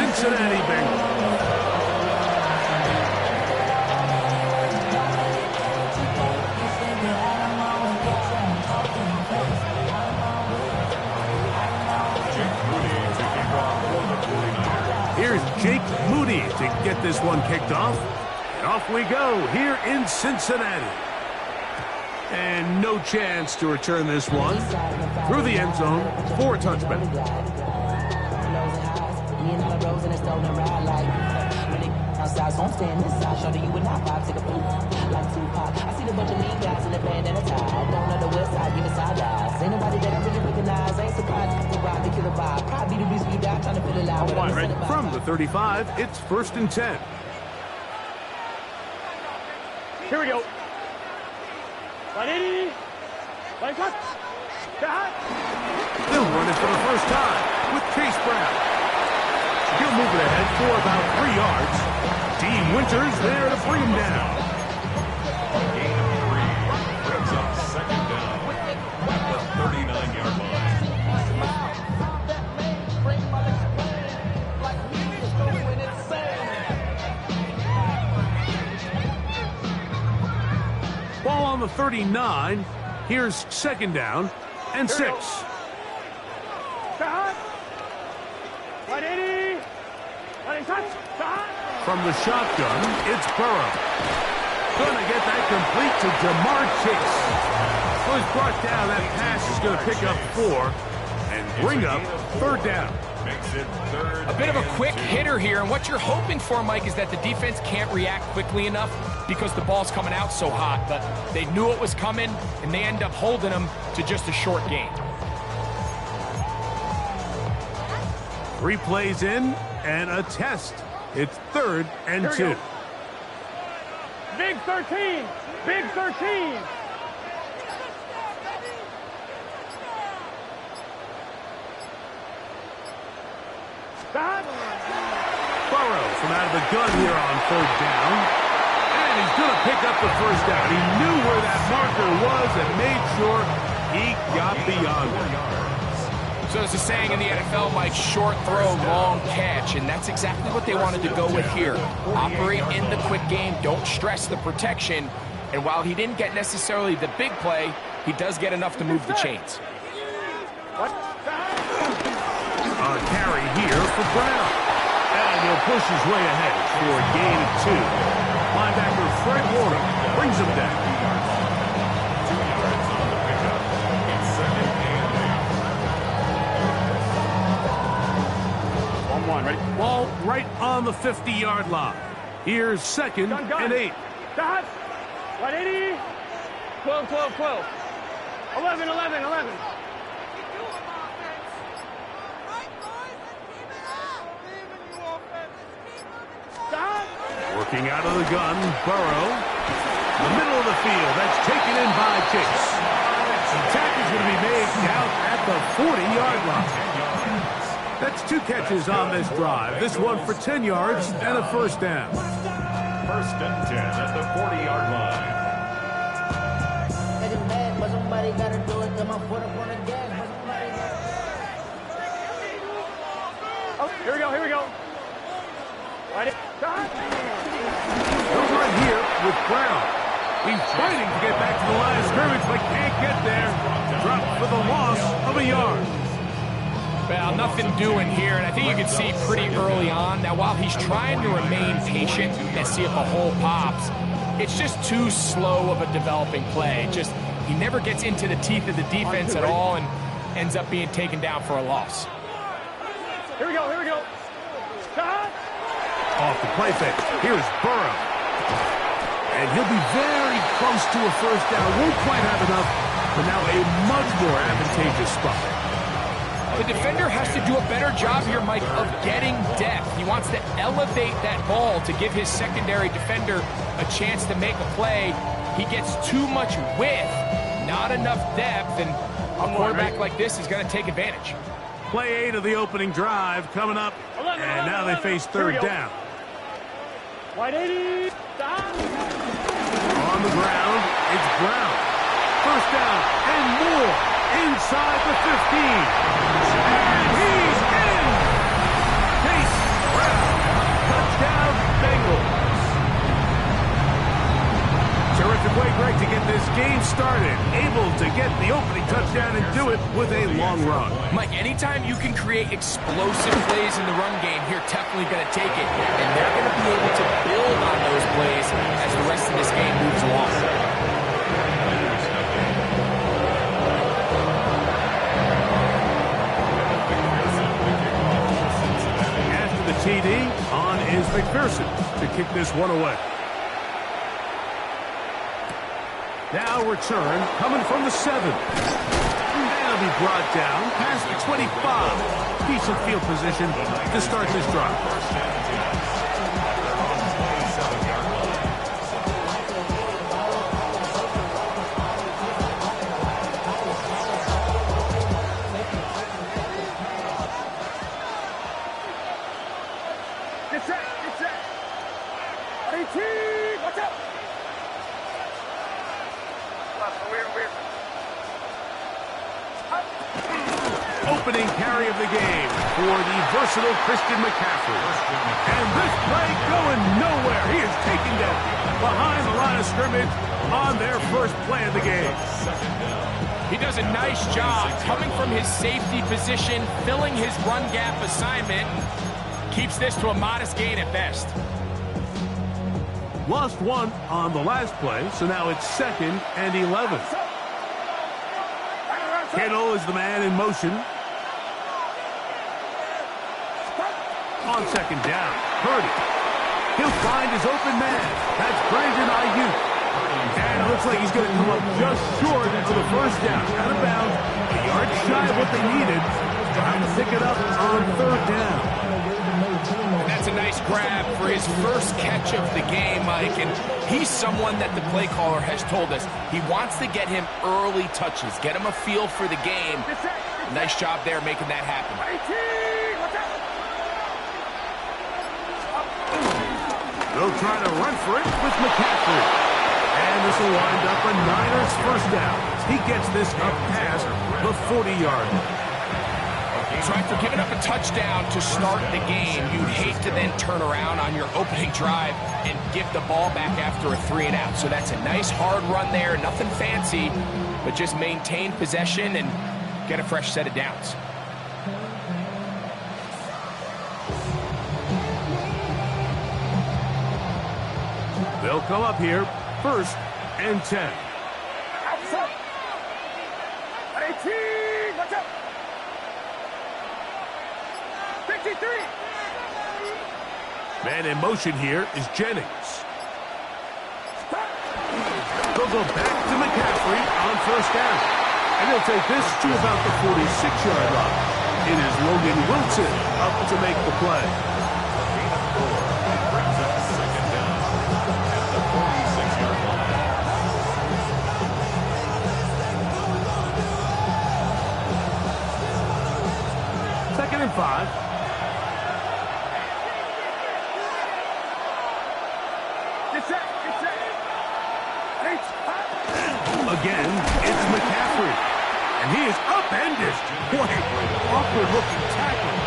Cincinnati Bengals. Here's Jake Moody to get this one kicked off. And off we go here in Cincinnati. And no chance to return this one. Through the end zone for a touchback. From the 35, it's 1st and 10. Here we go. Ready? Line cut. They'll run it for the first time with Chase Brown. He'll move it ahead for about 3 yards. Dean Winters there to bring him down. Gain of 3 brings up 2nd down at the 39-yard line. Ball on the 39. Here's 2nd down and 6. From the shotgun, it's Burrow. Going to get that complete to Jamar Chase. So he's brought down. That pass is going to pick up 4 and bring up 3rd down. Makes it 3rd. A bit of a quick hitter here, and what you're hoping for, Mike, is that the defense can't react quickly enough because the ball's coming out so hot, but they knew it was coming, and they end up holding them to just a short gain. 3 plays in and a test. It's 3rd and 2. Big 13. Big 13. Burrow from out of the gun here on 3rd down. And he's going to pick up the 1st down. He knew where that marker was and made sure he got beyond it. So there's a saying in the NFL, Mike, short throw, long catch, and that's exactly what they wanted to go with here. Operate in the quick game, don't stress the protection, and while he didn't get necessarily the big play, he does get enough to move the chains. A carry here for Brown. And he'll push his way ahead for a gain of 2. Linebacker Fred Warner brings him down. 2 yards on the pickup. It's 2nd and 1-1, ready? Ball right on the 50-yard line. Here's 2nd and 8. Dot. 180. 12, 12, 12. 11, 11, 11. Working out of the gun, Burrow. The middle of the field, that's taken in by Chase. The attack is going to be made down at the 40-yard line. That's 2 catches on this drive. This one for 10 yards and a 1st down. 1st and 10 at the 40-yard line. Oh, here we go, here we go. Right. Over right here with Brown. He's fighting to get back to the line of scrimmage, but can't get there. Dropped for the loss of a yard. Well, nothing doing here, and I think you can see pretty early on. Now, while he's trying to remain patient and see if a hole pops, it's just too slow of a developing play. Just, he never gets into the teeth of the defense at all and ends up being taken down for a loss. Here we go, here we go. Off the play fake. Here's Burrow. And he'll be very close to a 1st down. Won't quite have enough, but now a much more advantageous spot. The defender has to do a better job here, Mike, of getting depth. He wants to elevate that ball to give his secondary defender a chance to make a play. He gets too much width, not enough depth, and a quarterback like this is going to take advantage. Play 8 of the opening drive coming up, and now they face 3rd down. 180. On the ground, it's Brown. 1st down and more inside the 15. And he's in. Chase to get the opening touchdown and do it with a long run. Mike, anytime you can create explosive plays in the run game, you're definitely going to take it. And they're going to be able to build on those plays as the rest of this game moves along. After the TD, on is McPherson to kick this one away. Now return coming from the 7. That'll be brought down past the 25. Decent field position to start this drive. Get set, get set. 18, watch out. Opening carry of the game for the versatile Christian McCaffrey. And this play going nowhere. He is taken down behind the line of scrimmage on their first play of the game. He does a nice job coming from his safety position, filling his run gap assignment. Keeps this to a modest gain at best. Lost one on the last play, so now it's 2nd and 11. Kittle is the man in motion. On 2nd down, Purdy. He'll find his open man. That's Brandon Ayuk. And it looks like he's going to come up just short of the first down. Out of bounds, a yard shy of what they needed. Trying to pick it up on 3rd down. That's a nice grab for his first catch of the game, Mike. And he's someone that the play caller has told us he wants to get him early touches, get him a feel for the game. Nice job there making that happen. They'll try to run for it with McCaffrey. And this will wind up a Niners first down. He gets this up past the 40-yard line. So after giving up a touchdown to start the game, you'd hate to then turn around on your opening drive and give the ball back after a 3-and-out. So that's a nice hard run there, nothing fancy, but just maintain possession and get a fresh set of downs. They'll come up here, 1st and 10. Outside. 18, watch out. 53. Man in motion here is Jennings. They'll go back to McCaffrey on 1st down. And they'll take this to about the 46-yard line. It is Logan Wilson up to make the play. Brings up 2nd down at the 46-yard line. 2nd and 5. Again, it's McCaffrey. And he is upended. What a awkward-looking tackle.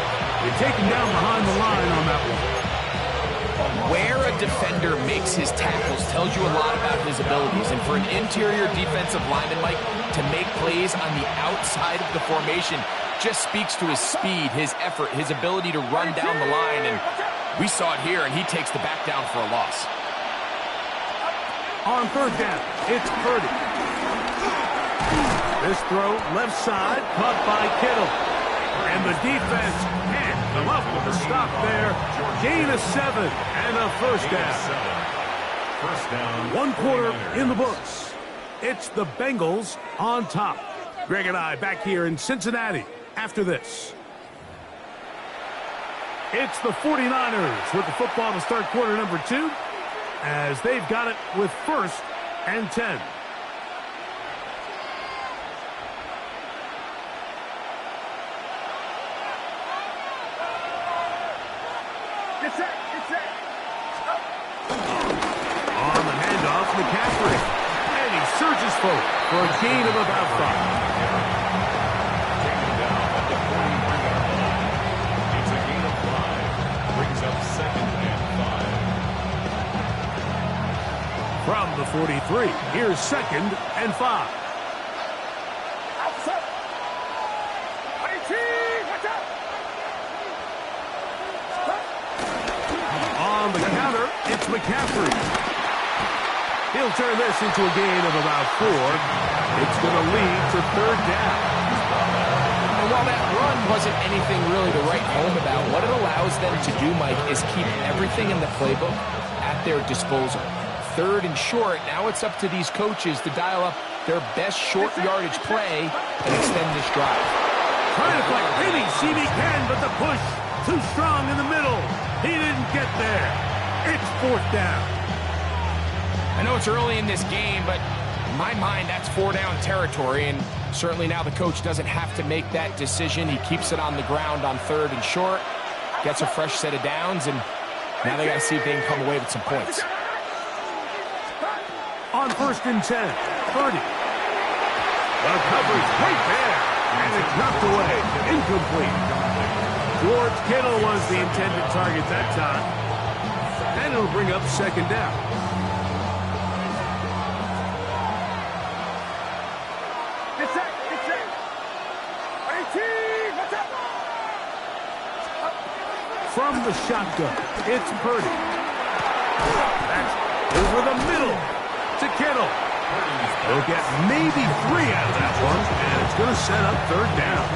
They take him down behind the line on that one. Where a defender makes his tackles tells you a lot about his abilities. And for an interior defensive lineman, Mike, to make plays on the outside of the formation just speaks to his speed, his effort, his ability to run down the line. And we saw it here, and he takes the back down for a loss. On 3rd down, it's Purdy. This throw left side, caught by Kittle. And the defense can't come up with a stop there. Gain of 7 and a 1st down. 1st down. 1 quarter in the books. It's the Bengals on top. Greg and I back here in Cincinnati after this. It's the 49ers with the football to start quarter number 2, as they've got it with 1st and 10. On the handoff, McCaffrey. And he surges forward for a gain of about 5. Taken down at the 43-yard line. It's a gain of 5. Brings up 2nd and 5. From the 43, here's 2nd and 5. the counter, it's McCaffrey. He'll turn this into a gain of about 4. It's going to lead to third down. And while that run wasn't anything really to write home about, what it allows them to do, Mike, is keep everything in the playbook at their disposal. Third and short, now it's up to these coaches to dial up their best short yardage play and extend this drive. Trying to fight any seam he can, but the push too strong in the middle. He didn't get there. It's fourth down. I know it's early in this game, but in my mind, that's 4-down territory, and certainly now the coach doesn't have to make that decision. He keeps it on the ground on third and short, gets a fresh set of downs, and now they got to see if they can come away with some points. On first and 10, 30. The coverage right there, and it's knocked away, incomplete. George Kittle was the intended target that time, and it'll bring up second down. From the shotgun, it's Purdy. That's over the middle to Kittle. They'll get maybe 3 out of that one, and it's going to set up third down.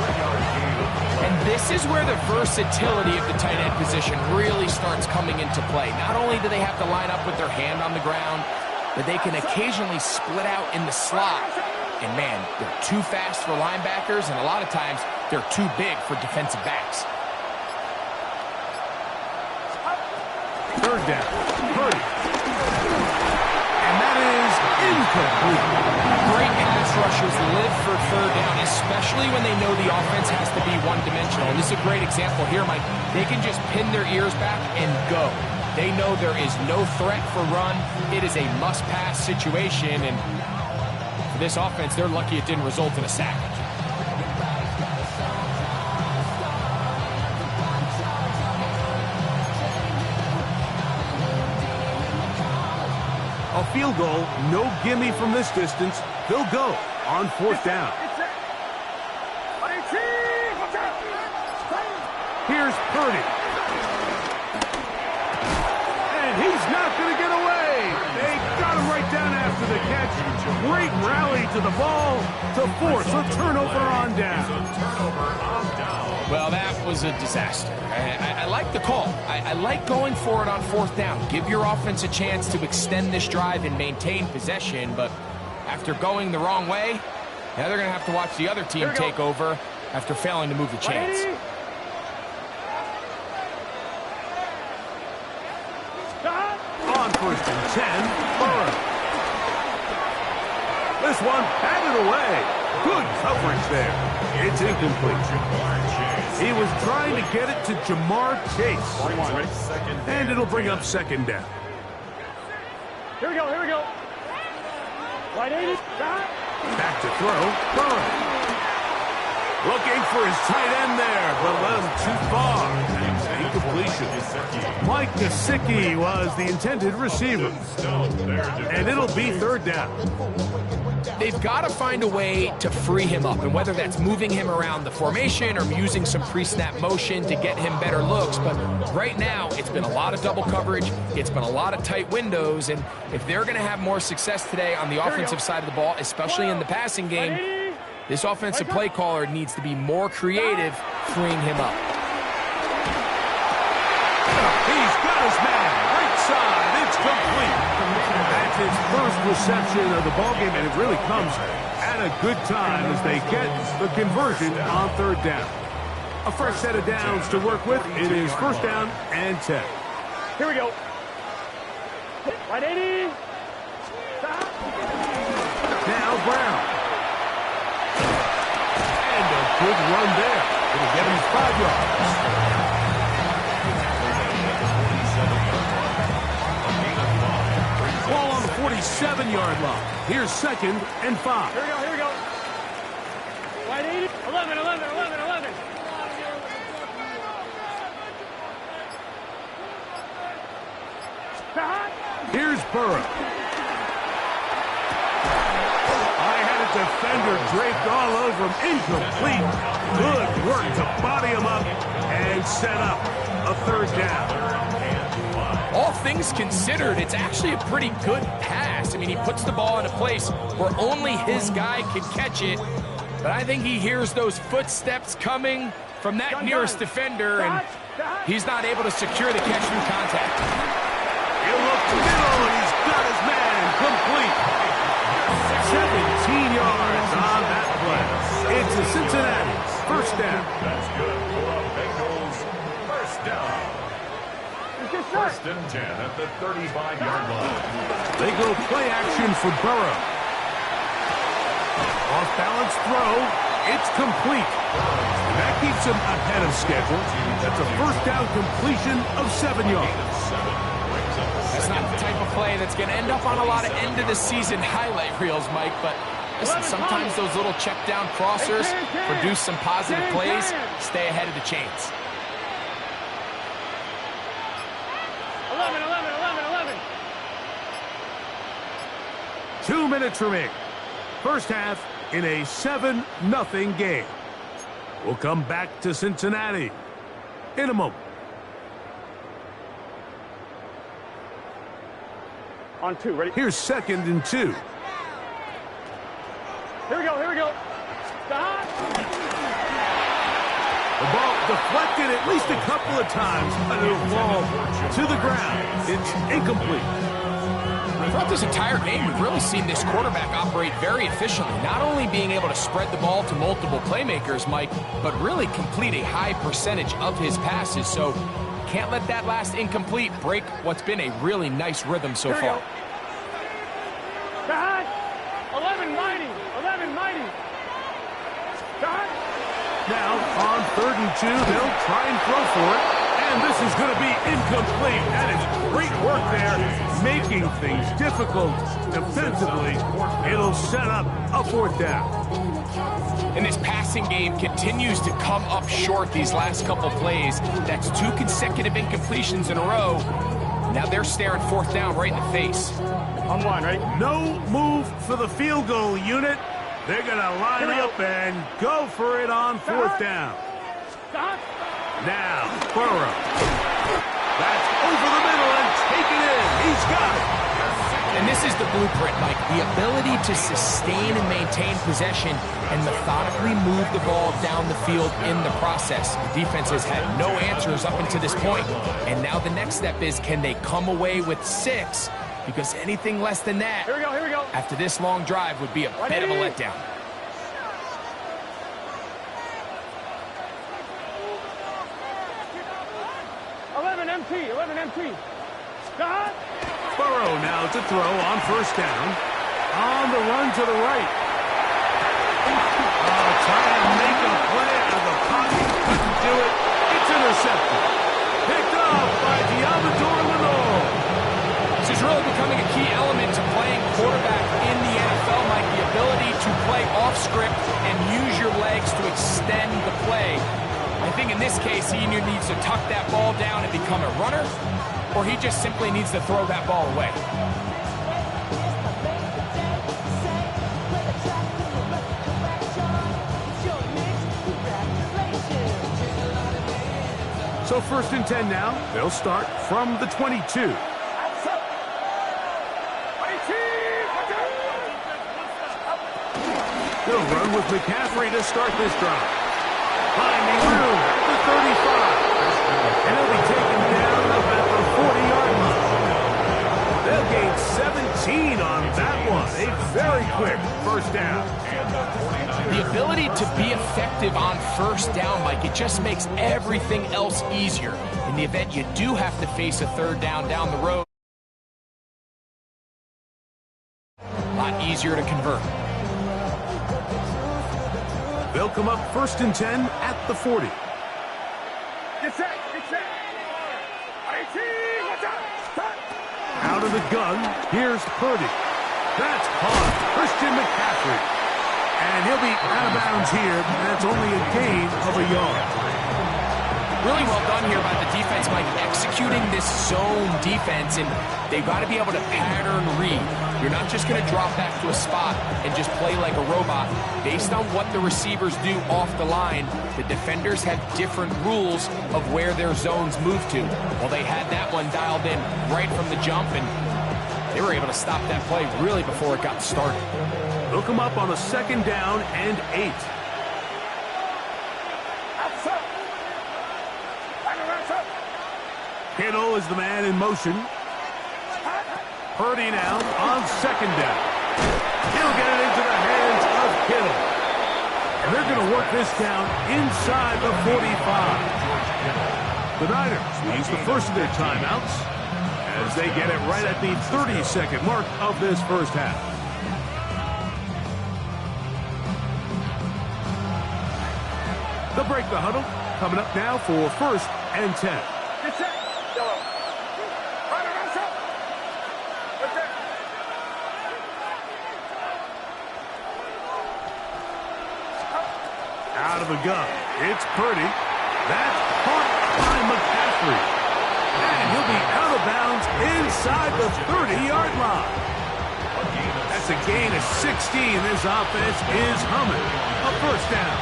And this is where the versatility of the tight end position really starts coming into play. Not only do they have to line up with their hand on the ground, but they can occasionally split out in the slot. And man, they're too fast for linebackers, and a lot of times they're too big for defensive backs. Third down, Purdy. And that is incomplete. Great pass rushers live for third down, especially when they know the offense has to be one-dimensional. And this is a great example here, Mike. They can just pin their ears back and go. They know there is no threat for run. It is a must-pass situation, and for this offense, they're lucky it didn't result in a sack. A field goal, no gimme from this distance. They'll go on fourth down. Here's Purdy. And he's not going to get away. They got him right down after the catch. Great rally to the ball to force a turnover on down. Well, that was a disaster. I like the call. I like going for it on fourth down. Give your offense a chance to extend this drive and maintain possession, but after going the wrong way, now they're going to have to watch the other team take over after failing to move the chains. On first and 10, Burrow. This one batted away. Good coverage there. It's incomplete. He was trying to get it to Jamar Chase. And it'll bring up second down. Here we go, here we go. Right 80, Back to throw, Burrow. Looking for his tight end there, but led him too far. Incompletion. Mike Gesicki was the intended receiver. And it'll be third down. They've got to find a way to free him up, and whether that's moving him around the formation or using some pre-snap motion to get him better looks. But right now, it's been a lot of double coverage. It's been a lot of tight windows, and if they're going to have more success today on the offensive side of the ball, especially in the passing game, this offensive play caller needs to be more creative, freeing him up. He's got his man. Right side. It's complete. That's his first reception of the ballgame, and it really comes at a good time as they get the conversion on third down. A fresh set of downs to work with. It is first down and 10. Here we go. 180. Now Brown. And a good run there. It'll get him 5 yards. Ball on the 47-yard line. Here's second and 5. Here we go, here we go. 180. 11, 11, 11, 11. Here's Burrow. I had a defender draped all over him. Incomplete. Good work to body him up and set up a third down. all things considered, it's actually a pretty good pass. I mean, he puts the ball in a place where only his guy can catch it. But I think he hears those footsteps coming from that nearest defender, and he's not able to secure the catch through contact. He'll look middle, and he's got his man complete. 17 yards on that play. It's a Cincinnati first down. That's good for the Bengals. First down. First and 10 at the 35-yard line. They go play action for Burrow. Off-balance throw. It's complete. And that keeps him ahead of schedule. That's a first down completion of 7 yards. That's not the type of play that's going to end up on a lot of end-of-the-season highlight reels, Mike, but listen, sometimes those little check-down crossers produce some positive plays. Stay ahead of the chains. 11, 11, 11, 11. 2 minutes remaining. First half in a 7-0 game. We'll come back to Cincinnati in a moment. On 2, ready? Here's 2nd and 2. Here we go, here we go. Stop. The ball deflected at least a couple of times, but it'll fall to the ground. It's incomplete. Throughout this entire game, we've really seen this quarterback operate very efficiently, not only being able to spread the ball to multiple playmakers, Mike, but really complete a high percentage of his passes. So can't let that last incomplete break what's been a really nice rhythm so far. Behind. 11 mighty. 11 mighty. Behind. Now, on 3rd and 2, they'll try and throw for it. And this is going to be incomplete. That is great work there, making things difficult defensively. It'll set up a 4th down. And this passing game continues to come up short these last couple plays. That's 2 consecutive incompletions in a row. Now they're staring 4th down right in the face. On 1, ready? No move for the field goal unit. They're going to line up and go for it on 4th down. Stop. Now, Burrow. That's over the middle and taken in. He's got it. And this is the blueprint, Mike. The ability to sustain and maintain possession and methodically move the ball down the field in the process. The defense has had no answers up until this point. And now the next step is, can they come away with 6? Because anything less than that, Here we go, here we go. after this long drive, would be a bit of a letdown. MT, 11 MT. Stop. Burrow now to throw on 1st down. On the run to the right. Trying to make a play out of the pocket. Couldn't do it. It's intercepted. Picked off by Diamador Lenore. This is really becoming a key element to playing quarterback in the NFL, Mike. The ability to play off script and use your legs to extend the play. I think in this case, he either needs to tuck that ball down and become a runner, or he just simply needs to throw that ball away. So 1st and 10 now. They'll start from the 22. They'll run with McCaffrey to start this drive. Finding room at the 35. And he'll be taken down up at the 40-yard line. They'll gain 17 on that one. A very quick 1st down. The ability to be effective on 1st down, Mike, it just makes everything else easier. In the event you do have to face a 3rd down down the road, a lot easier to convert. They'll come up 1st and 10 at the 40. Get set, get set. 18, watch out. Out of the gun, here's Purdy. That's caught. Christian McCaffrey. And he'll be out of bounds here. That's only a gain of a yard. Really well done here by the defense, Mike, executing this zone defense, and they've got to be able to pattern read. You're not just going to drop back to a spot and just play like a robot. Based on what the receivers do off the line, the defenders have different rules of where their zones move to. Well, they had that one dialed in right from the jump, and they were able to stop that play really before it got started. They'll come up on a 2nd down and 8. Kittle is the man in motion. Purdy now on 2nd down. He'll get it into the hands of Kittle. And they're going to work this down inside the 45. The Niners will use the first of their timeouts as they get it right at the 30-second mark of this first half. They'll break the huddle. Coming up now for 1st and 10. Out of the gun. It's Purdy. That's caught by McCaffrey. And he'll be out of bounds inside the 30-yard line. That's a gain of 16. This offense is humming. A 1st down.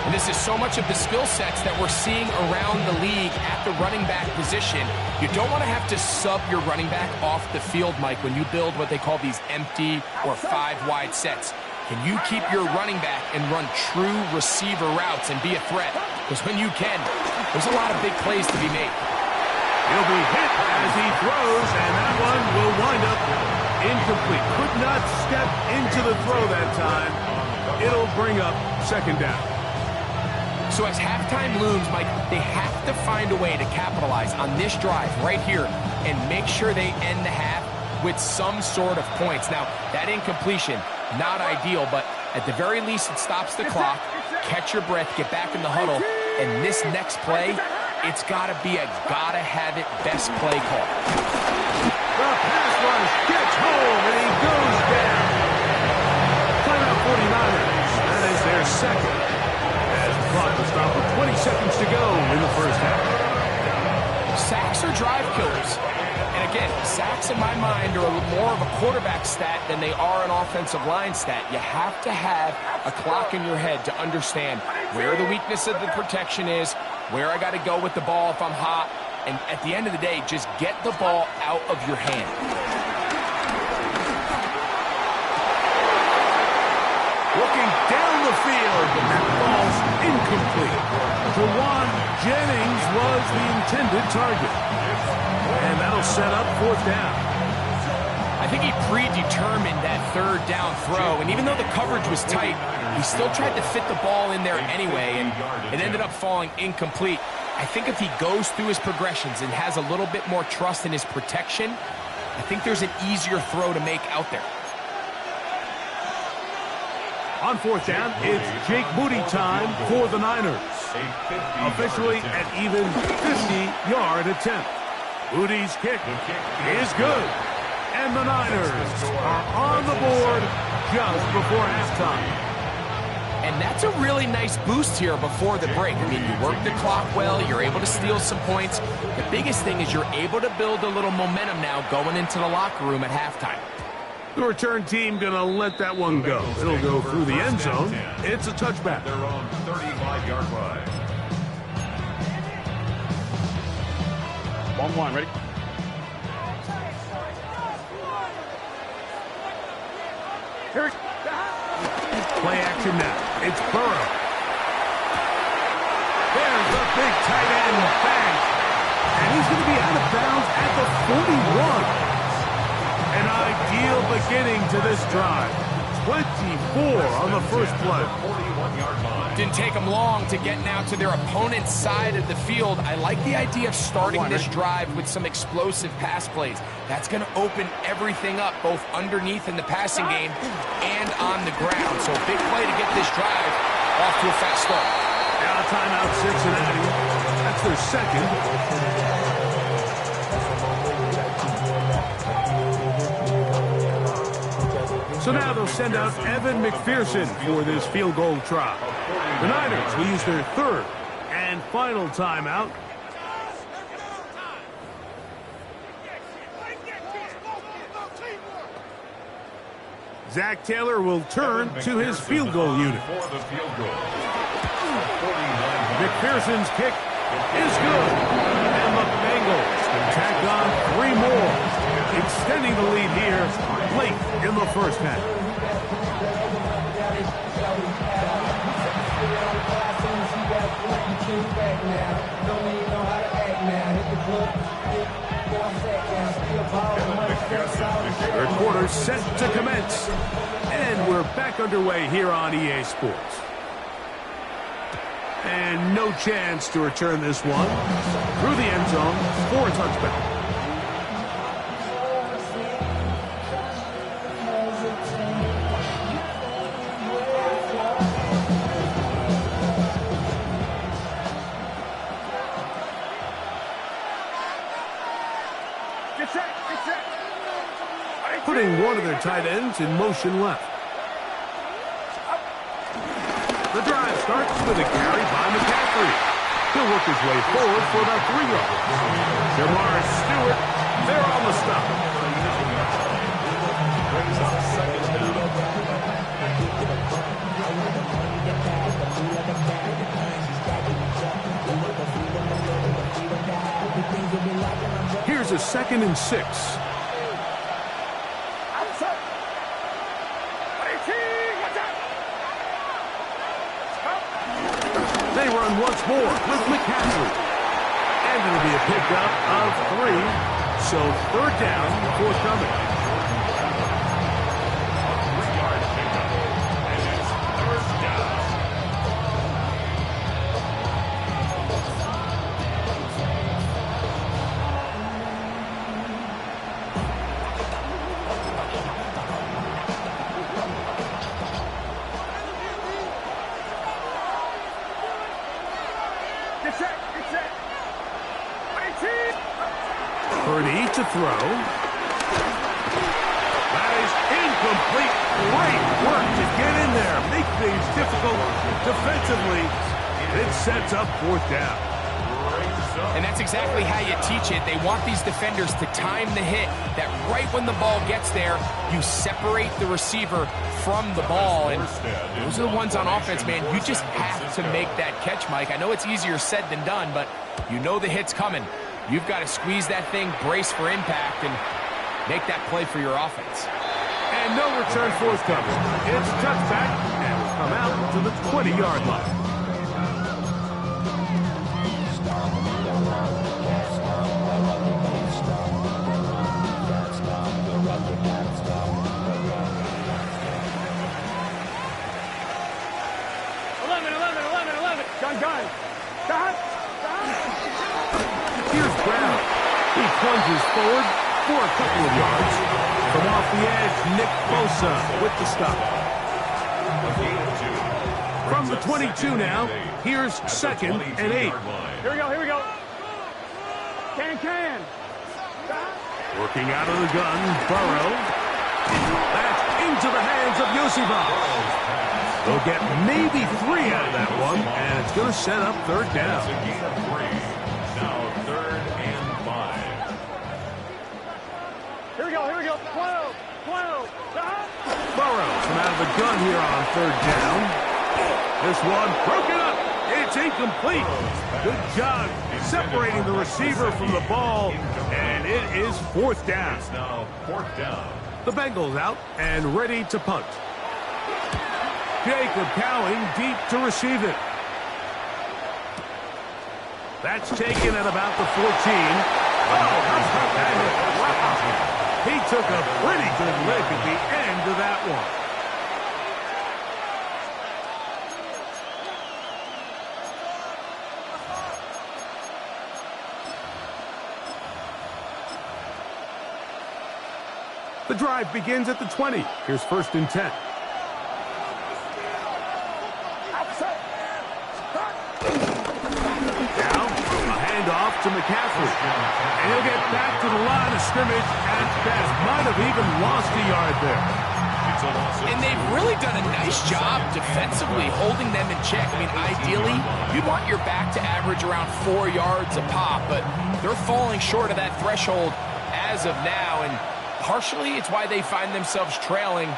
And this is so much of the skill sets that we're seeing around the league at the running back position. You don't want to have to sub your running back off the field, Mike, when you build what they call these empty or 5-wide sets. Can you keep your running back and run true receiver routes and be a threat? Because when you can, there's a lot of big plays to be made. He'll be hit as he throws, and that one will wind up incomplete. Could not step into the throw that time. It'll bring up 2nd down. So as halftime looms, Mike, they have to find a way to capitalize on this drive right here and make sure they end the half with some sort of points. Now, that incompletion, not ideal, but at the very least, it stops the clock. Catch your breath, get back in the huddle, and this next play, it's got to be a gotta-have-it best play call. The pass rush gets home, and he goes down. Timeout 49ers. That is their 2nd. As the clock will stop with 20 seconds to go in the first half. Sacks are drive killers. And again, sacks in my mind are more of a quarterback stat than they are an offensive line stat. You have to have a clock in your head to understand where the weakness of the protection is, where I got to go with the ball if I'm hot, and at the end of the day, just get the ball out of your hand. Looking down the field, but that ball's incomplete. Jawan Jennings was the intended target. And that'll set up 4th down. I think he predetermined that 3rd down throw, and even though the coverage was tight, he still tried to fit the ball in there anyway, and it ended up falling incomplete. I think if he goes through his progressions and has a little bit more trust in his protection, I think there's an easier throw to make out there. On 4th down, it's Jake Moody time for the Niners. Officially an even 50-yard attempt. Moody's kick is good. And the Niners are on the board just before halftime. And that's a really nice boost here before the break. I mean, you work the clock well, you're able to steal some points. The biggest thing is you're able to build a little momentum now going into the locker room at halftime. The return team going to let that one go. It'll go through the end zone. It's a touchback. Their own 35-yard line. 1-1, ready? Here. Play action now. It's Burrow. There's the big tight end bank. And he's going to be out of bounds at the 41. An ideal beginning to this drive. 24 on the first play. 41-yard line. Didn't take them long to get now to their opponent's side of the field. I like the idea of starting this drive with some explosive pass plays. That's going to open everything up, both underneath in the passing game and on the ground. So big play to get this drive off to a fast start. Now timeout Cincinnati. That's their 2nd. So now they'll send out Evan McPherson for this field goal try. The Niners will use their 3rd And final timeout. Zach Taylor will turn to his field goal unit. McPherson's kick is good. And the Bengals can tack on 3 more, extending the lead here late in the first half. Third quarter set to commence. And we're back underway here on EA Sports. And no chance to return this one through the end zone for a touchback. Putting one of their tight ends in motion left. The drive starts with a carry by McCaffrey. He'll work his way forward for about 3 yards. Jamar Stewart, they're on the stop. Here's a 2nd and 6. They run once more with McCaffrey. And it'll be a pickup of 3. So 3rd down forthcoming. A 3-yard pickup. And it's 3rd down. Purdy to throw. That is incomplete. Great work to get in there. Make things difficult defensively. It sets up 4th down. And that's exactly how you teach it. They want these defenders to time the hit, that right when the ball gets there, you separate the receiver from the ball. And those are the ones on offense, man. You just have to make that catch, Mike. I know it's easier said than done, but you know the hit's coming. You've got to squeeze that thing, brace for impact, and make that play for your offense. And no return forthcoming. It's touchback, and will come out to the 20-yard line. Here's Brown. He plunges forward for a couple of yards. From off the edge, Nick Bosa with the stop. From the 22 now, here's 2nd and 8. Here we go. Can. Working out of the gun, Burrow. That's into the hands of Yosifov. They'll get maybe 3 out of that one, and it's going to set up 3rd down. It's a gain of 3. Now 3rd and 5. Here we go. 12. Burrows from out of the gun here on 3rd down. This one broken up. It's incomplete. Good job separating the receiver from the ball, and it is 4th down. It's now 4th down. The Bengals out and ready to punt. Jacob Cowing deep to receive it. That's taken at about the 14. Oh, how about that hit? Wow. He took a pretty good lick at the end of that one. The drive begins at the 20. Here's 1st and 10. Now, a handoff to McCaffrey. And he'll get back to the line of scrimmage at best. Might have even lost a yard there. And they've really done a nice job defensively holding them in check. I mean, ideally, you'd want your back to average around 4 yards a pop, but they're falling short of that threshold as of now, and partially it's why they find themselves trailing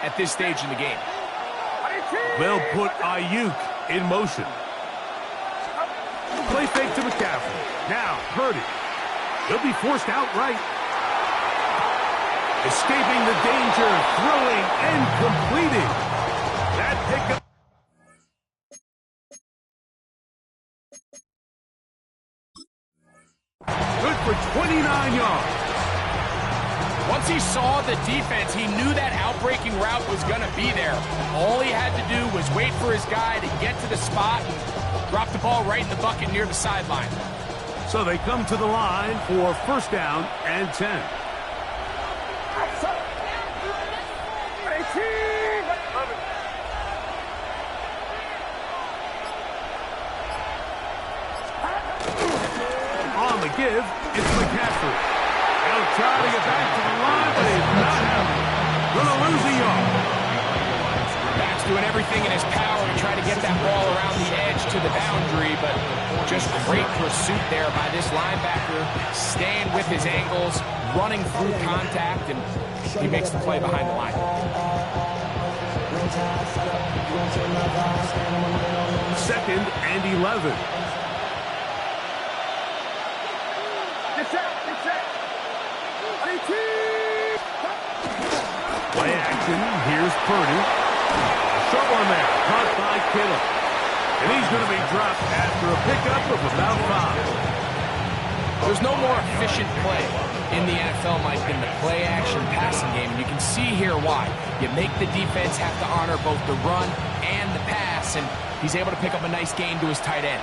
at this stage in the game. They'll put Ayuk in motion. Play fake to McCaffrey. Now, Purdy. He'll be forced outright. Escaping the danger, throwing and completing. That pickup. Good for 29 yards. Once he saw the defense, he knew that outbreaking route was going to be there. All he had to do was wait for his guy to get to the spot and drop the ball right in the bucket near the sideline. So they come to the line for first down and 10. On the give, it's McCaffrey. He'll try to get back to the line, but he's not having it. Gonna lose a yard. Back's doing everything in his power to try to get that ball around the edge to the boundary, but just great pursuit there by this linebacker, staying with his angles, running through contact, and he makes the play behind the line. Second and 11. Play action. Here's Purdy. Short one there. Caught by Kittle. And he's going to be dropped after a pickup of about 5. There's no more efficient play in the NFL, Mike, than the play-action passing game. And you can see here why. You make the defense have to honor both the run and the pass, and he's able to pick up a nice gain to his tight end.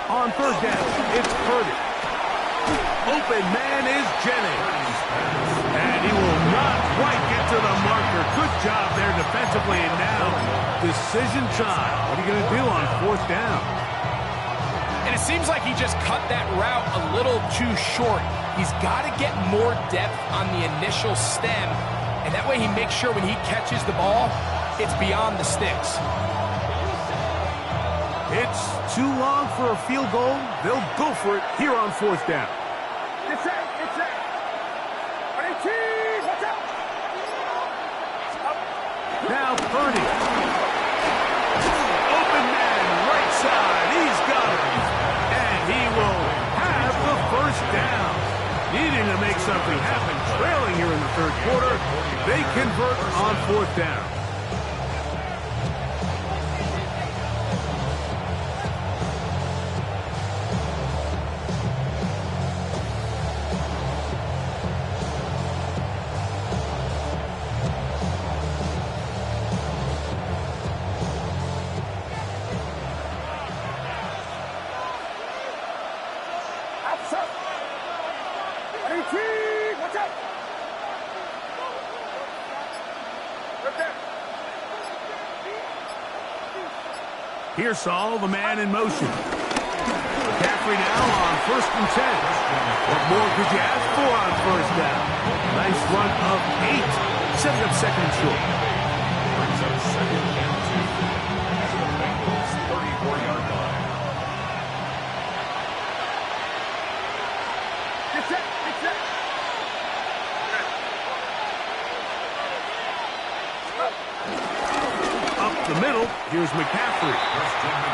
On third down, it's Purdy. Open man is Jennings. And he will not quite get to the marker. Good job there defensively. And now, decision time. What are you going to do on fourth down? And it seems like he just cut that route a little too short. He's got to get more depth on the initial stem. And that way he makes sure when he catches the ball, it's beyond the sticks. It's too long for a field goal. They'll go for it here on fourth down. Now Purdy. Open man, right side. He's got it. And he will have the first down. Needing to make something happen. Trailing here in the third quarter. They convert on fourth down. Pearsall, the man in motion. McCaffrey now on first and 10. What more could you ask for on first down? Nice run of 8. Setting up second and short. Brings up second and 2. At the Bengals' 34-yard line. Get set. Up the middle, here's McCaffrey.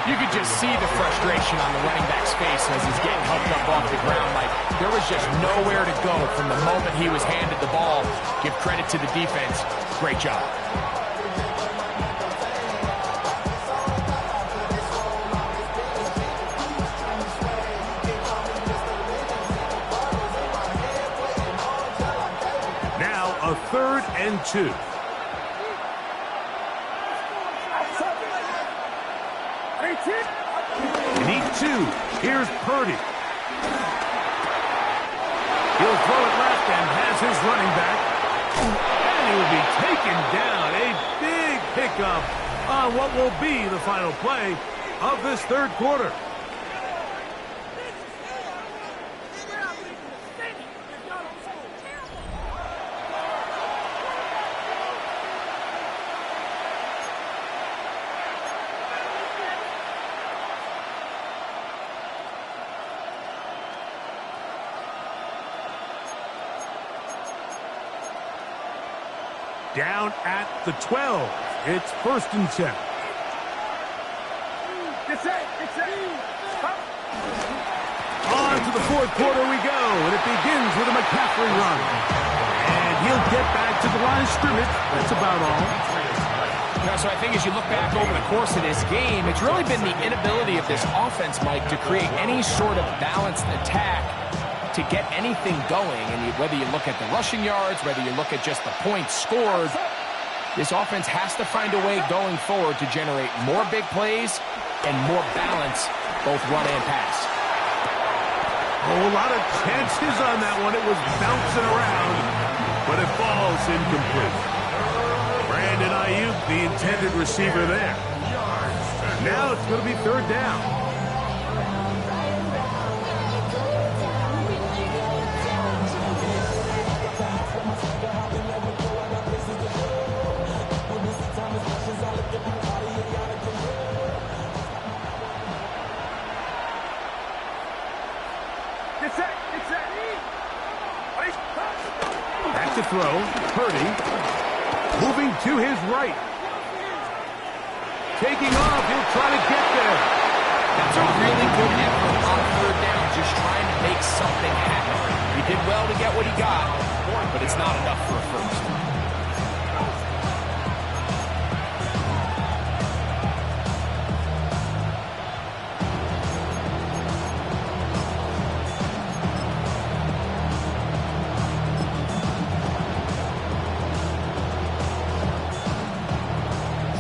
You could just see the frustration on the running back's face as he's getting helped up off the ground. Like, there was just nowhere to go from the moment he was handed the ball. Give credit to the defense. Great job. Now a third and 2. They need 2. Here's Purdy. He'll throw it left and has his running back. And he will be taken down. A big pickup on what will be the final play of this third quarter. Down at the 12. It's 1st and 10. Get set. On to the 4th quarter we go, and it begins with a McCaffrey run. And he'll get back to the line of scrimmage. That's about all. So I think as you look back over the course of this game, it's really been the inability of this offense, Mike, to create any sort of balanced attack to get anything going. And whether you look at the rushing yards, whether you look at just the points scored, this offense has to find a way going forward to generate more big plays and more balance, both run and pass. Oh, a lot of chances on that one. It was bouncing around, but it falls incomplete. Brandon Ayuk, the intended receiver there. Now it's going to be 3rd down. Back to throw. Purdy. Moving to his right. Taking off. He'll try to get there. That's a really good effort on 3rd down, just trying to make something happen. He did well to get what he got, but it's not enough for a first.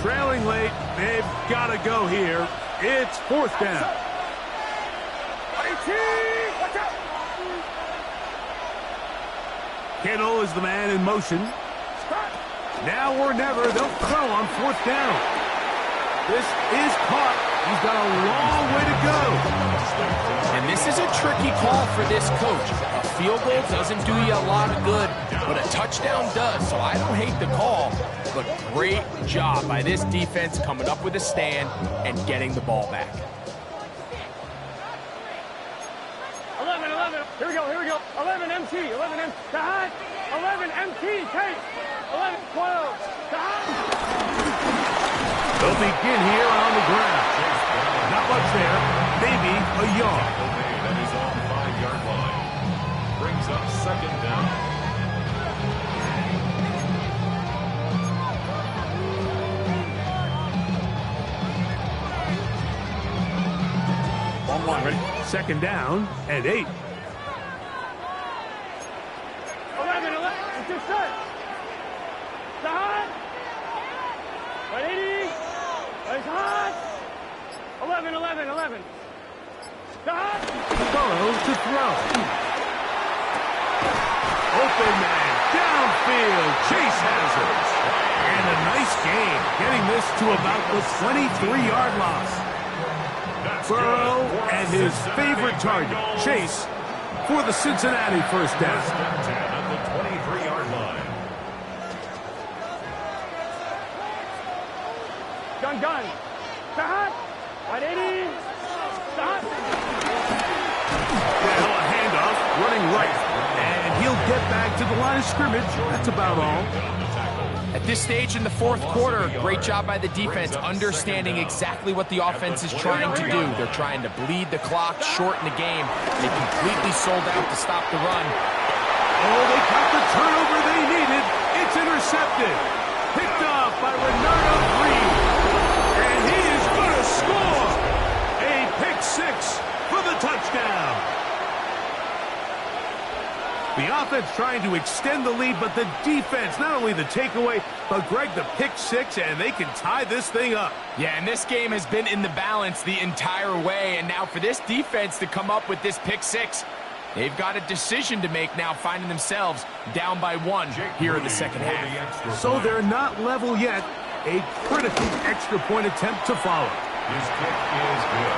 Trailing late. They've got to go here. It's 4th down. Watch out. Kittle is the man in motion. Now or never, they'll throw on 4th down. This is caught. He's got a long way to go. And this is a tricky call for this coach. A field goal doesn't do you a lot of good, but a touchdown does. So I don't hate the call, but great job by this defense coming up with a stand and getting the ball back. 11. Here we go. 11 MT. 11 MT. To hot. 11 MT. Take. 11, 12. To hot. They'll begin here on the ground. Not much there. Maybe a yard. That is on the 5-yard line. Brings up 2nd down. One, ready? 2nd down and 8. 11. It's just set. To hot. 180. It's hot. 11. To hot. Burrow to throw. Open man. Downfield. Chase has it. And a nice game. Getting this to about the 23-yard line. Burrow and his favorite target, Chase, for the Cincinnati 1st down. 10 at the 23-yard line. Gun. To hot. 180. To hot. Now a handoff, running right. And he'll get back to the line of scrimmage. That's about all. At this stage in the 4th quarter, great job by the defense understanding exactly what the offense is trying to do. They're trying to bleed the clock, shorten the game. They completely sold out to stop the run. Oh, they got the turnover they needed. It's intercepted. Picked off by Renardo Reed. And he is going to score. A pick 6 for the touchdown. The offense trying to extend the lead, but the defense, not only the takeaway, but Greg, the pick 6, and they can tie this thing up. Yeah, and this game has been in the balance the entire way, and now for this defense to come up with this pick 6, they've got a decision to make now, finding themselves down by 1 here in the 2nd half. So they're not level yet. A critical extra point attempt to follow. His kick is good.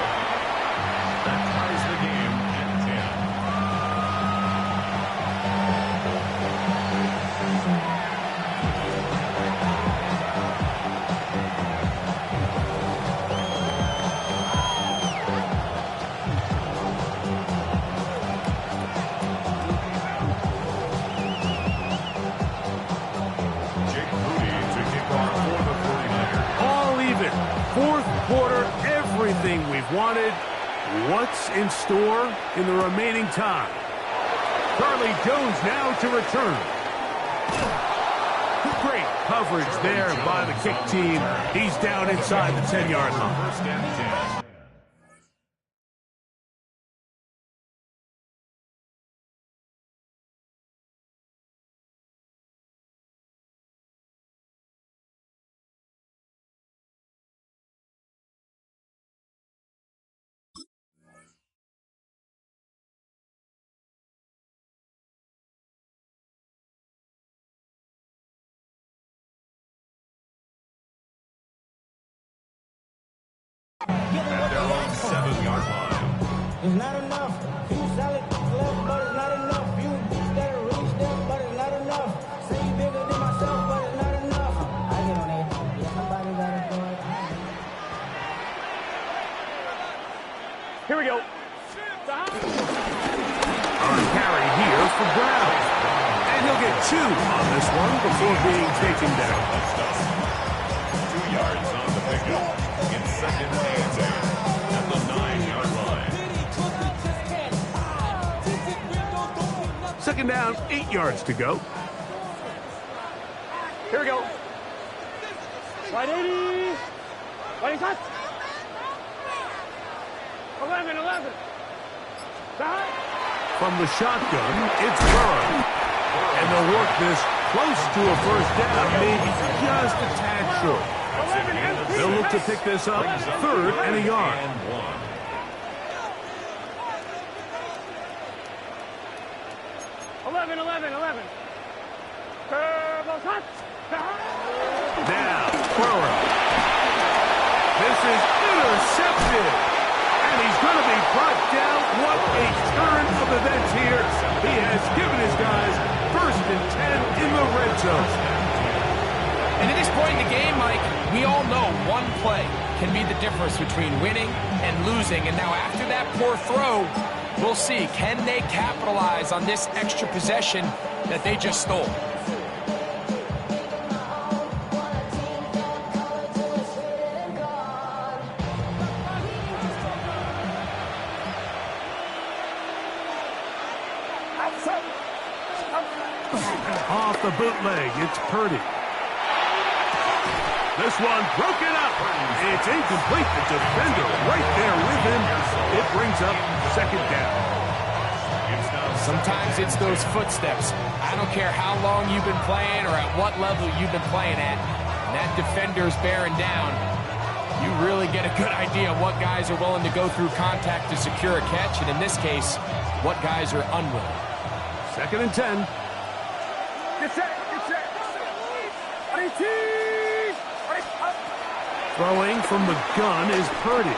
That ties the game at 10. Jake they've wanted. What's in store in the remaining time? Charlie Jones now to return. Great coverage there by the kick team. He's down inside the 10-yard line. First and 10. At their own 7-yard line. It's not enough. You sell it left, but it's not enough. You better reach them, but it's not enough. Say you bigger than myself, but it's not enough. I get on it. Yeah, somebody gotta do it. Here we go. On carry here for Brown. And he'll get 2 on this one before being taken down. 2 yards on the pickup. It's second and 10 at the 9-yard line. Second down, 8 yards to go. Here we go. Right 80. Right cut. 11. From the shotgun, it's Burrow. And they'll work this close to a first down, maybe just a tad short. They'll look to pick this up, 3rd and a yard. And 11. Turbo cut. Now, Burrow. This is intercepted. And he's going to be brought down. What a turn of events here. He has given his guys 1st and 10 in the red zone. And at this point in the game, Mike, we all know one play can be the difference between winning and losing. And now after that poor throw, we'll see, can they capitalize on this extra possession that they just stole? Off the bootleg, it's Purdy. This one broken up. It's incomplete. The defender right there with him. It brings up 2nd down. Sometimes it's those footsteps. I don't care how long you've been playing or at what level you've been playing at. And that defender's bearing down. You really get a good idea of what guys are willing to go through contact to secure a catch. And in this case, what guys are unwilling. 2nd and 10. Get set. Throwing from the gun is Purdy.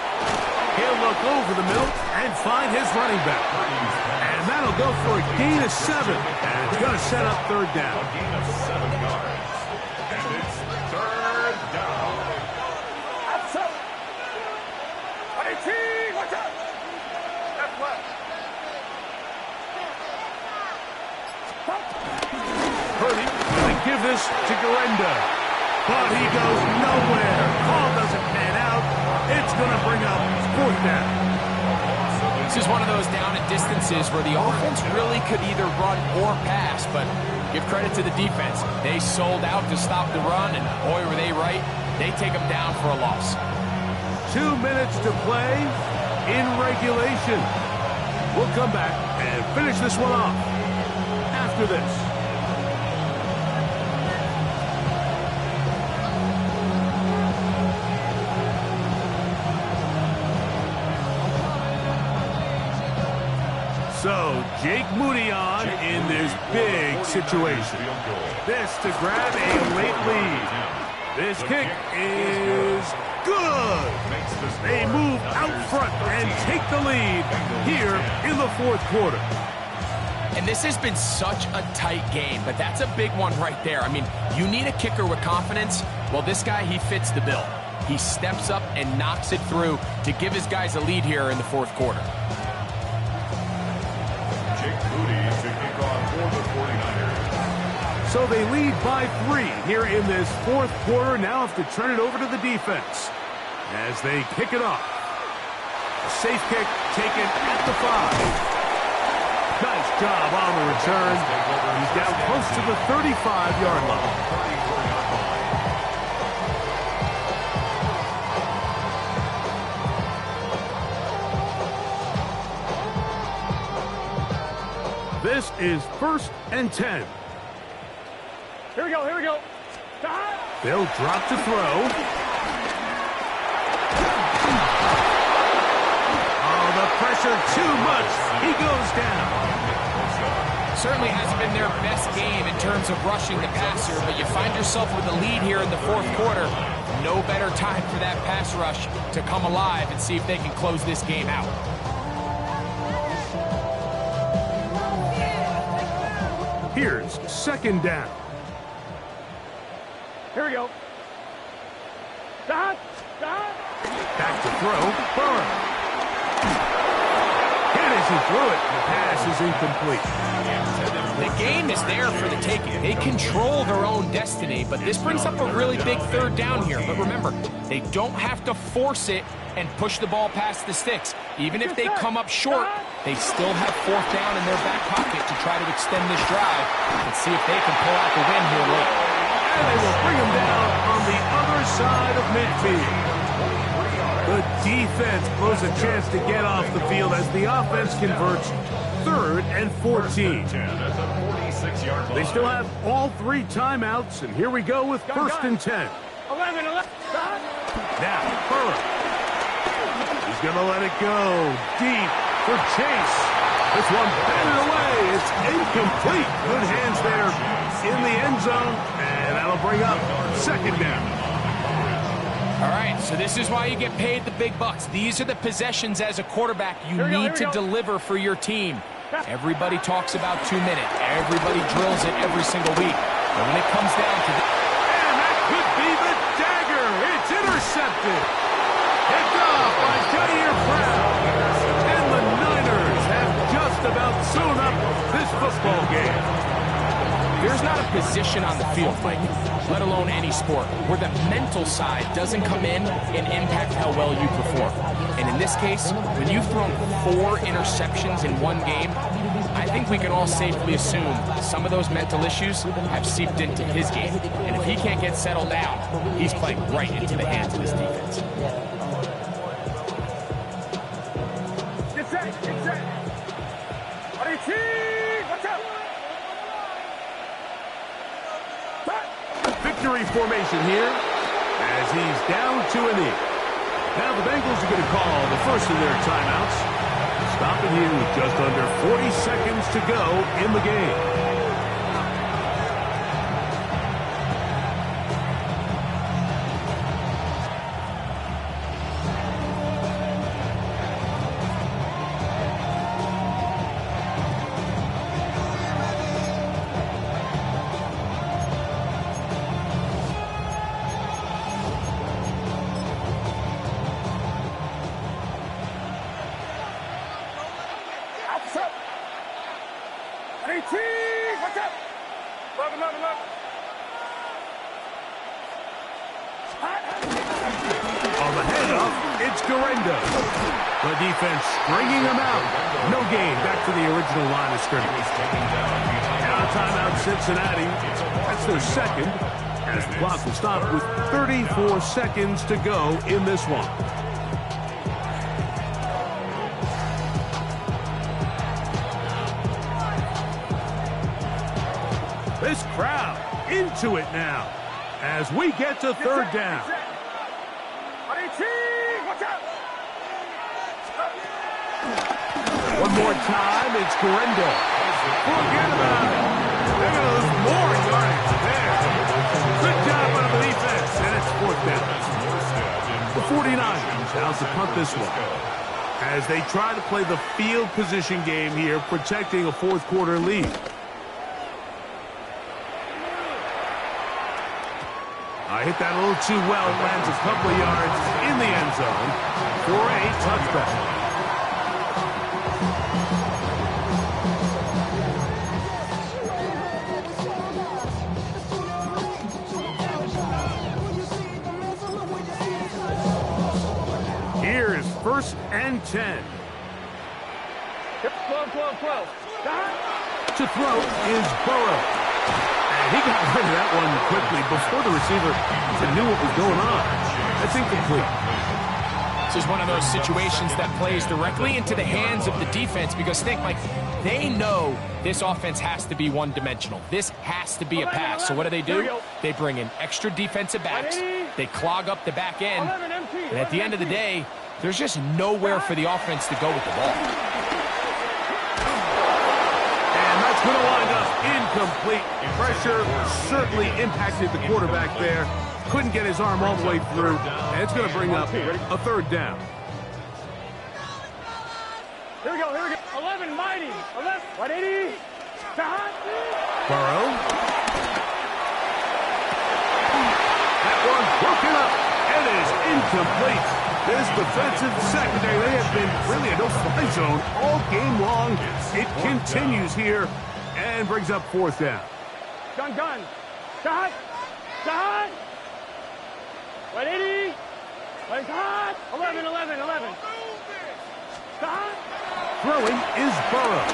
He'll look over the middle and find his running back. And that'll go for a gain of 7. And it's going to set up 3rd down. A gain of 7 yards. And it's 3rd down. Watch out. Left left. Purdy going to give this to Garenda. But he goes nowhere. Ball doesn't pan out. It's going to bring up 4th down. This is one of those down and distances where the offense really could either run or pass, but give credit to the defense. They sold out to stop the run, and boy, were they right. They take them down for a loss. 2 minutes to play in regulation. We'll come back and finish this one off after this. So, Jake Moody on in this big situation. This to grab a late lead. This kick is good. They move out front and take the lead here in the 4th quarter. And this has been such a tight game, but that's a big one right there. I mean, you need a kicker with confidence. Well, this guy, he fits the bill. He steps up and knocks it through to give his guys a lead here in the 4th quarter. So they lead by 3 here in this 4th quarter. Now have to turn it over to the defense as they kick it off. Safe kick taken at the 5. Nice job on the return. He's down close to the 35-yard line. This is 1st and 10. Here we go, here we go. They'll drop to throw. Oh, the pressure too much. He goes down. Certainly hasn't been their best game in terms of rushing the passer, but you find yourself with a lead here in the 4th quarter. No better time for that pass rush to come alive and see if they can close this game out. Here's 2nd down. Here we go. Back to throw. Burrow. Hit as he threw it. The pass is incomplete. The game is there for the taking. They control their own destiny, but this brings up a really big 3rd down here. But remember, they don't have to force it and push the ball past the sticks. Even if they come up short, they still have 4th down in their back pocket to try to extend this drive and see if they can pull out the win here late. And they will bring him down on the other side of midfield. The defense blows a chance to get off the field as the offense converts 3rd and 14. They still have all 3 timeouts, and here we go with 1st and 10. 11. Now, Burrow. He's going to let it go deep for Chase. This one batted away. It's incomplete. Good hands there in the end zone, and that'll bring up 2nd down. All right, so this is why you get paid the big bucks. These are the possessions as a quarterback you need to deliver for your team. Everybody talks about 2 minutes. Everybody drills it every single week. But when it comes down to and that could be the dagger. It's intercepted. Picked off by Jair Brown. And the Niners have just about sewn up this football game. There's not a position on the field, Mike, let alone any sport, where the mental side doesn't come in and impact how well you perform. And in this case, when you've thrown 4 interceptions in one game, I think we can all safely assume some of those mental issues have seeped into his game. And if he can't get settled down, he's playing right into the hands of this defense. Get set, get set. Watch out. Victory formation here as he's down to a knee. Now the Bengals are going to call the first of their timeouts. Stopping here with just under 40 seconds to go in the game. The defense stringing them out. No gain. Back to the original line of scrimmage. Now timeout Cincinnati. That's their 2nd. As the clock will stop with 34 seconds to go in this one. This crowd into it now as we get to 3rd down. One more time, it's Correndo. Forget about it. They're going to lose more yardage there. Good job on the defense, and it's 4th down. The 49ers out to punt this one as they try to play the field position game here, protecting a 4th quarter lead. I hit that a little too well. It lands a couple of yards in the end zone for a touchback. 1st and 10. 12. To throw is Burrow. And he got rid of that one quickly before the receiver even knew what was going on. That's incomplete. This is one of those situations that plays directly into the hands of the defense because think, like, they know this offense has to be one-dimensional. This has to be a pass. So what do? They bring in extra defensive backs. They clog up the back end. And at the end of the day, there's just nowhere for the offense to go with the ball. And that's going to wind up incomplete. Pressure certainly impacted the quarterback there. Couldn't get his arm all the way through. And it's going to bring up a 3rd down. Here we go. 11 mighty. 11. 180. Burrow. That one broken up. It is incomplete. This defensive secondary, they have been really a no-fly zone all game long. It continues here and brings up 4th down. Gun. Shot. 180. 11. Shot. Throwing is Burrow.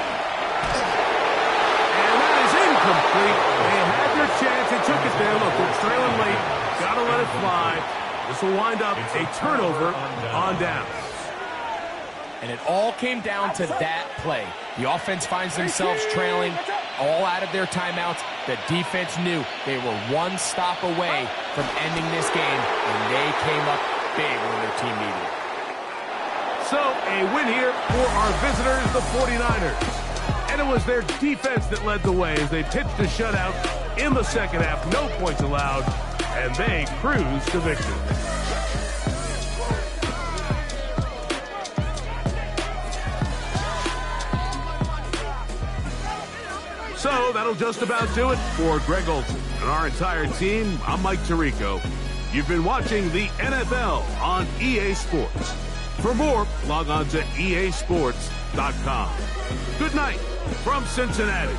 And that is incomplete. They had their chance. They took it there. Look, they're trailing late. Got to let it fly. This will wind up a turnover on down. And it all came down to that play. The offense finds themselves trailing, all out of their timeouts. The defense knew they were one stop away from ending this game, and they came up big when their team needed it. So, a win here for our visitors, the 49ers. And it was their defense that led the way as they pitched a shutout in the second half. No points allowed, and they cruised to victory. So, that'll just about do it for Greg Olson and our entire team. I'm Mike Tirico. You've been watching the NFL on EA Sports. For more, log on to easports.com. Good night from Cincinnati.